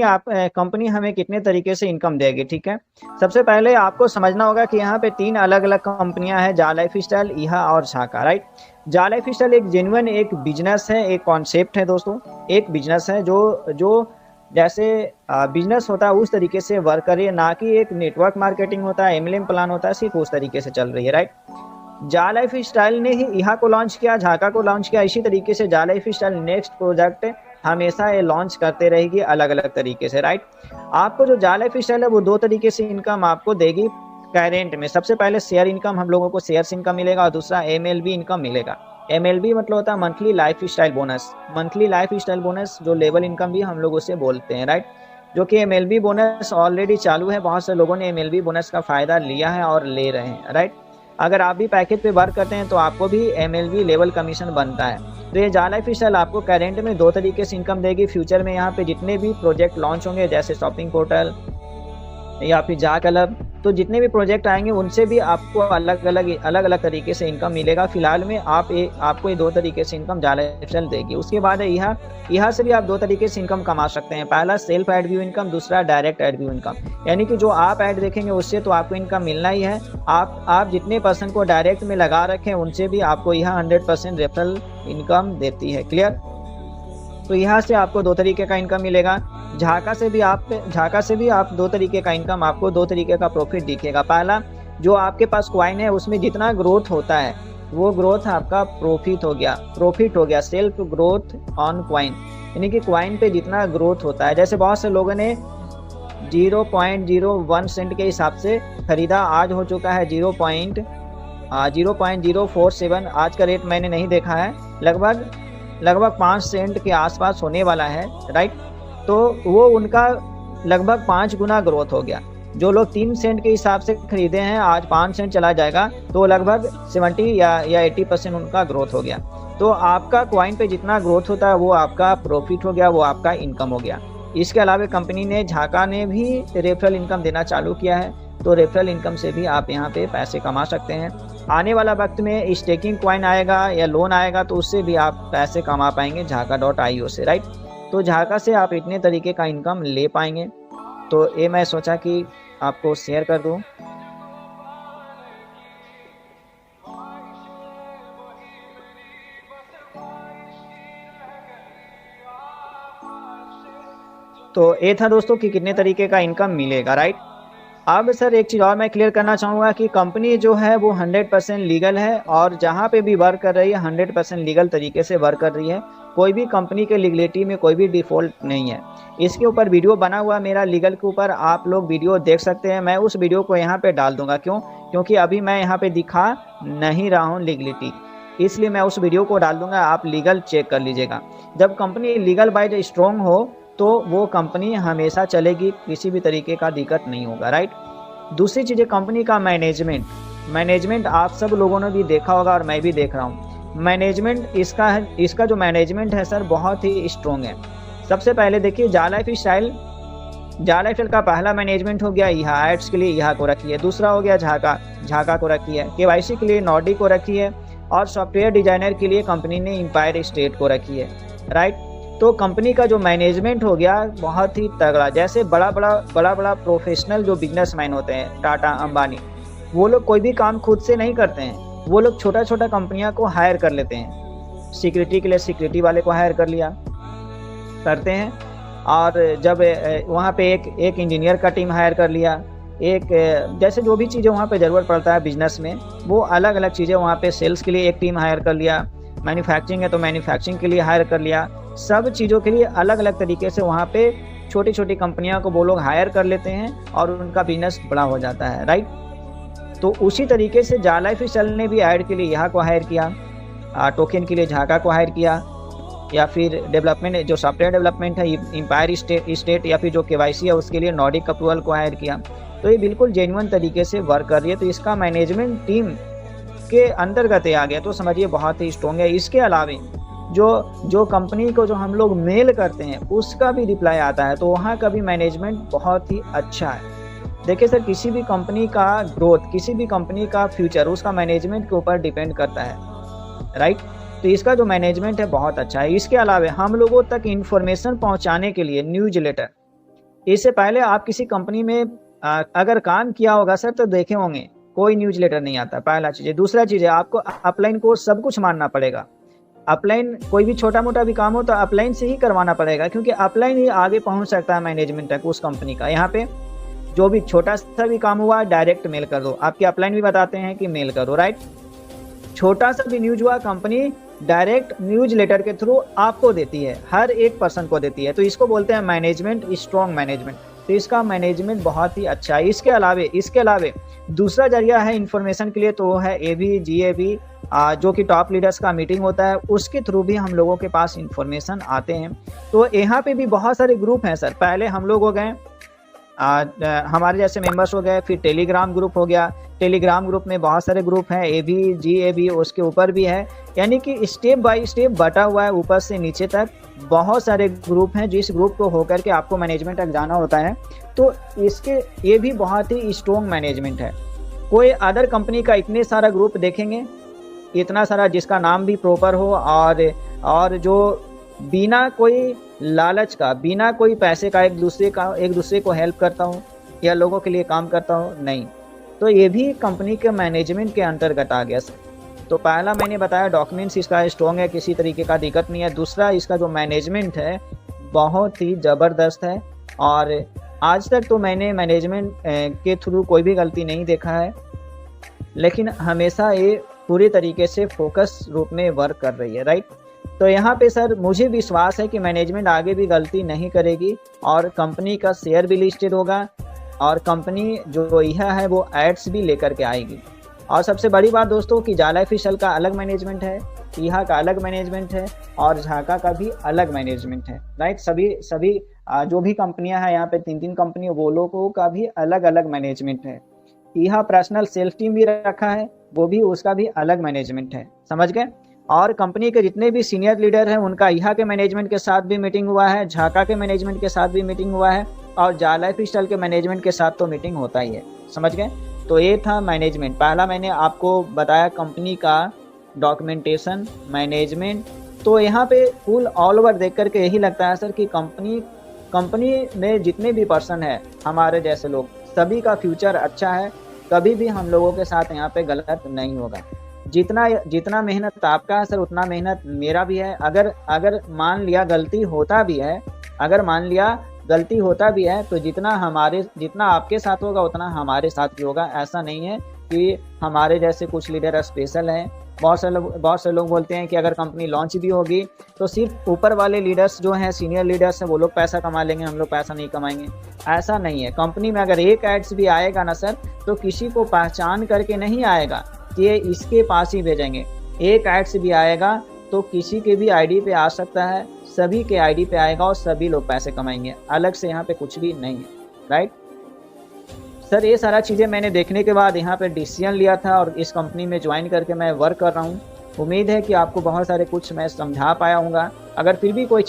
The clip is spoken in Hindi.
कंपनी हमें कितने तरीके से इनकम देगी, ठीक है। सबसे पहले आपको समझना होगा कि यहाँ पे 3 अलग अलग कंपनियां हैं, जा लाइफ स्टाइल, ईहा और झाका, राइट। जा लाइफ स्टाइल एक जेन्युइन एक बिजनेस है, एक कॉन्सेप्ट है दोस्तों, एक बिजनेस है जो जैसे बिजनेस होता है उस तरीके से वर्क कर रही है, ना कि एक नेटवर्क मार्केटिंग होता है, एमएलएम प्लान होता है, सिर्फ उस तरीके से चल रही है, राइट। जा लाइफ स्टाइल ने ही ईहा को लॉन्च किया, झाका को लॉन्च किया, इसी तरीके से जा लाइफ स्टाइल नेक्स्ट प्रोजेक्ट हमेशा ये लॉन्च करते रहेगी अलग अलग तरीके से, राइट। आपको जो जा लाइफ स्टाइल है वो 2 तरीके से इनकम आपको देगी करेंट में। सबसे पहले शेयर इनकम, हम लोगों को शेयर्स इनकम मिलेगा, और दूसरा एमएलबी इनकम मिलेगा। एमएलबी मतलब होता है monthly life style bonus, monthly life style bonus जो लेवल इनकम भी हम लोग उसे बोलते हैं, राइट। जो कि एमएलबी बोनस ऑलरेडी चालू है, बहुत से लोगों ने एमएलबी बोनस का फायदा लिया है और ले रहे हैं, राइट। अगर आप भी पैकेज पे वर्क करते हैं तो आपको भी एमएलबी लेवल कमीशन बनता है। तो ये जा लाइफ स्टाइल आपको करेंट में 2 तरीके से इनकम देगी। फ्यूचर में यहाँ पे जितने भी प्रोजेक्ट लॉन्च होंगे, जैसे शॉपिंग पोर्टल या फिर जा क्लब, तो जितने भी प्रोजेक्ट आएंगे उनसे भी आपको अलग अलग तरीके से इनकम मिलेगा। फिलहाल में आपको ये 2 तरीके से इनकम जा लाइफ स्टाइल देगी। उसके बाद है ईहा से भी आप 2 तरीके से इनकम कमा सकते हैं। पहला सेल्फ एड व्यू इनकम, दूसरा डायरेक्ट एड व्यू इनकम, यानी कि जो आप ऐड देखेंगे उससे तो आपको इनकम मिलना ही है। आप जितने पर्सन को डायरेक्ट में लगा रखें उनसे भी आपको यह 100% रेफरल इनकम देती है, क्लियर। तो यहाँ से आपको 2 तरीके का इनकम मिलेगा। झाका से भी आप 2 तरीके का इनकम, आपको 2 तरीके का प्रॉफिट दिखेगा। पहला, जो आपके पास क्वाइन है उसमें जितना ग्रोथ होता है वो ग्रोथ आपका प्रॉफिट हो गया, सेल्फ ग्रोथ ऑन क्वाइन, यानी कि क्वाइन पे जितना ग्रोथ होता है। जैसे बहुत से लोगों ने 0.01 सेंट के हिसाब से खरीदा, आज हो चुका है 0.047, आज का रेट मैंने नहीं देखा है, लगभग 5 सेंट के आसपास होने वाला है, राइट। तो वो उनका लगभग 5 गुना ग्रोथ हो गया। जो लोग 3 सेंट के हिसाब से खरीदे हैं, आज 5 सेंट चला जाएगा तो लगभग 70 या 80% उनका ग्रोथ हो गया। तो आपका क्वाइन पे जितना ग्रोथ होता है वो आपका प्रॉफिट हो गया, वो आपका इनकम हो गया। इसके अलावा कंपनी ने, झाका ने भी रेफरल इनकम देना चालू किया है, तो रेफरल इनकम से भी आप यहाँ पे पैसे कमा सकते हैं। आने वाला वक्त में स्टेकिंग क्वाइन आएगा या लोन आएगा तो उससे भी आप पैसे कमा पाएंगे झाका.io से, राइट। तो झाका से आप इतने तरीके का इनकम ले पाएंगे। तो ये मैं सोचा कि आपको शेयर कर दूं। तो ये था दोस्तों कि कितने तरीके का इनकम मिलेगा, राइट। अब सर एक चीज़ और मैं क्लियर करना चाहूँगा कि कंपनी जो है वो 100% लीगल है, और जहाँ पे भी वर्क कर रही है 100% लीगल तरीके से वर्क कर रही है। कोई भी कंपनी के लीगलिटी में कोई भी डिफ़ॉल्ट नहीं है। इसके ऊपर वीडियो बना हुआ मेरा लीगल के ऊपर, आप लोग वीडियो देख सकते हैं। मैं उस वीडियो को यहाँ पे डाल दूंगा, क्योंकि अभी मैं यहाँ पे दिखा नहीं रहा हूँ लीगलिटी, इसलिए मैं उस वीडियो को डाल दूंगा, आप लीगल चेक कर लीजिएगा। जब कंपनी लीगल वाइज स्ट्रॉन्ग हो तो वो कंपनी हमेशा चलेगी, किसी भी तरीके का दिक्कत नहीं होगा, राइट। दूसरी चीज़ है कंपनी का मैनेजमेंट आप सब लोगों ने भी देखा होगा और मैं भी देख रहा हूँ। मैनेजमेंट इसका जो मैनेजमेंट है सर बहुत ही स्ट्रॉन्ग है। सबसे पहले देखिए, जा लाइफ स्टाइल का पहला मैनेजमेंट हो गया ईहा, एड्स के लिए ईहा को रखी है। दूसरा हो गया झाका को रखी है। केवाईसी के लिए नॉडी को रखी है, और सॉफ्टवेयर डिजाइनर के लिए कंपनी ने एम्पायर स्टेट को रखी है, राइट। तो कंपनी का जो मैनेजमेंट हो गया बहुत ही तगड़ा। जैसे बड़ा बड़ा प्रोफेशनल जो बिजनेसमैन होते हैं, टाटा, अंबानी, वो लोग कोई भी काम खुद से नहीं करते हैं, वो लोग छोटा कंपनियां को हायर कर लेते हैं। सिक्योरिटी के लिए सिक्योरिटी वाले को हायर करते हैं, और जब वहाँ पे एक इंजीनियर का टीम हायर कर लिया, जैसे जो भी चीज़ें वहाँ पे ज़रूरत पड़ता है बिजनेस में, वो अलग अलग चीज़ें वहाँ पे सेल्स के लिए एक टीम हायर कर लिया, मैन्युफैक्चरिंग है तो मैन्युफैक्चरिंग के लिए हायर कर लिया। सब चीज़ों के लिए अलग अलग तरीके से वहाँ पे छोटी कंपनियों को वो लोग हायर कर लेते हैं और उनका बिजनेस बड़ा हो जाता है, राइट। तो उसी तरीके से जा लाइफ स्टाइल ने भी ऐड के लिए यहाँ को हायर किया, टोकन के लिए झाका को हायर किया, या फिर डेवलपमेंट जो सॉफ्टवेयर डेवलपमेंट है एम्पायर स्टेट या फिर जो केवाईसी है उसके लिए नॉर्डिक अप्रूवल को हायर किया। तो ये बिल्कुल जेन्युइन तरीके से वर्क कर रही है। तो इसका मैनेजमेंट टीम के अंतर्गत आ गया तो समझिए बहुत ही स्ट्रॉन्ग है। इसके अलावा जो कंपनी को जो हम लोग मेल करते हैं उसका भी रिप्लाई आता है, तो वहाँ का भी मैनेजमेंट बहुत ही अच्छा है। देखिए सर, किसी भी कंपनी का ग्रोथ, किसी भी कंपनी का फ्यूचर उसका मैनेजमेंट के ऊपर डिपेंड करता है, राइट। तो इसका जो मैनेजमेंट है बहुत अच्छा है। इसके अलावा हम लोगों तक इन्फॉर्मेशन पहुंचाने के लिए इससे पहले आप किसी कंपनी में अगर काम किया होगा सर तो देखे होंगे कोई न्यूज़लेटर नहीं आता, पहला चीज़ है। दूसरा चीज़ है, आपको अपलाइन को सब कुछ मानना पड़ेगा। अपलाइन कोई भी छोटा मोटा भी काम हो तो अपलाइन से ही करवाना पड़ेगा, क्योंकि अपलाइन ही आगे पहुंच सकता है मैनेजमेंट तक उस कंपनी का। यहाँ पे जो भी छोटा सा भी काम हुआ डायरेक्ट मेल कर दो, आपके अपलाइन भी बताते हैं कि मेल करो, राइट। छोटा सा भी न्यूज हुआ कंपनी डायरेक्ट न्यूज लेटर के थ्रू आपको देती है, हर एक पर्सन को देती है। तो इसको बोलते हैं मैनेजमेंट, स्ट्रॉन्ग मैनेजमेंट। तो इसका मैनेजमेंट बहुत ही अच्छा है। इसके अलावे दूसरा जरिया है इन्फॉर्मेशन के लिए, तो वो है एबी जीएबी, जो कि टॉप लीडर्स का मीटिंग होता है, उसके थ्रू भी हम लोगों के पास इन्फॉर्मेशन आते हैं। तो यहाँ पे भी बहुत सारे ग्रुप हैं सर। पहले हम लोग हो गए, हमारे जैसे मेंबर्स हो गए, फिर टेलीग्राम ग्रुप हो गया। टेलीग्राम ग्रुप में बहुत सारे ग्रुप हैं, एबी जीएबी उसके ऊपर भी है, यानी कि स्टेप बाय स्टेप बटा हुआ है ऊपर से नीचे तक। बहुत सारे ग्रुप हैं, जिस ग्रुप को होकर के आपको मैनेजमेंट तक जाना होता है। तो इसके ये भी बहुत ही स्ट्रॉन्ग मैनेजमेंट है। कोई अदर कंपनी का इतने सारा ग्रुप देखेंगे, इतना सारा जिसका नाम भी प्रॉपर हो, और जो बिना कोई लालच का, बिना कोई पैसे का एक दूसरे को हेल्प करता हूँ या लोगों के लिए काम करता हूँ, नहीं। तो ये भी कंपनी के मैनेजमेंट के अंतर्गत आ गया सर। तो पहला मैंने बताया डॉक्यूमेंट्स इसका स्ट्रॉन्ग है, किसी तरीके का दिक्कत नहीं है। दूसरा, इसका जो मैनेजमेंट है बहुत ही ज़बरदस्त है, और आज तक तो मैंने मैनेजमेंट के थ्रू कोई भी गलती नहीं देखा है, लेकिन हमेशा ये पूरी तरीके से फोकस रूप में वर्क कर रही है, राइट। तो यहाँ पे सर मुझे विश्वास है कि मैनेजमेंट आगे भी गलती नहीं करेगी, और कंपनी का शेयर भी लिस्टेड होगा, और कंपनी जो यह है वो एड्स भी लेकर के आएगी। और सबसे बड़ी बात दोस्तों कि जाला फिशल का अलग मैनेजमेंट है, यहाँ का अलग मैनेजमेंट है, और झाका का भी अलग मैनेजमेंट है, राइट। सभी जो भी कंपनियां हैं यहाँ पे 3 कंपनी, वो लोगों का भी अलग अलग मैनेजमेंट है। यहाँ पर्सनल सेल्फ टीम भी रखा है, वो भी उसका भी अलग मैनेजमेंट है, समझ गए। और कंपनी के जितने भी सीनियर लीडर हैं उनका यहाँ के मैनेजमेंट के साथ भी मीटिंग हुआ है, झाका के मैनेजमेंट के साथ भी मीटिंग हुआ है, और जाला फिशल के मैनेजमेंट के साथ तो मीटिंग होता ही है, समझ गए। तो ये था मैनेजमेंट। पहला मैंने आपको बताया कंपनी का डॉक्यूमेंटेशन, मैनेजमेंट। तो यहाँ पे फुल ऑल ओवर देख करके यही लगता है सर कि कंपनी में जितने भी पर्सन है हमारे जैसे लोग, सभी का फ्यूचर अच्छा है। कभी भी हम लोगों के साथ यहाँ पे गलत नहीं होगा। जितना मेहनत आपका है सर, उतना मेहनत मेरा भी है। अगर मान लिया गलती होता भी है, तो जितना आपके साथ होगा उतना हमारे साथ भी होगा। ऐसा नहीं है कि हमारे जैसे कुछ लीडर स्पेशल हैं। बहुत से लोग बोलते हैं कि अगर कंपनी लॉन्च भी होगी तो सिर्फ ऊपर वाले लीडर्स जो हैं, सीनियर लीडर्स हैं, वो लोग पैसा कमा लेंगे, हम लोग पैसा नहीं कमाएंगे। ऐसा नहीं है। कंपनी में अगर एक एड्स भी आएगा ना सर, तो किसी को पहचान करके नहीं आएगा कि ये इसके पास ही भेजेंगे। एक एड्स भी आएगा तो किसी के भी आईडी पे आ सकता है, सभी के आईडी पे आएगा, और सभी लोग पैसे कमाएंगे। अलग से यहाँ पे कुछ भी नहीं है, राइट। सर ये सारा चीज़ें मैंने देखने के बाद यहाँ पे डिसीजन लिया था, और इस कंपनी में ज्वाइन करके मैं वर्क कर रहा हूँ। उम्मीद है कि आपको बहुत सारे कुछ मैं समझा पाया हूँगा। अगर फिर भी कोई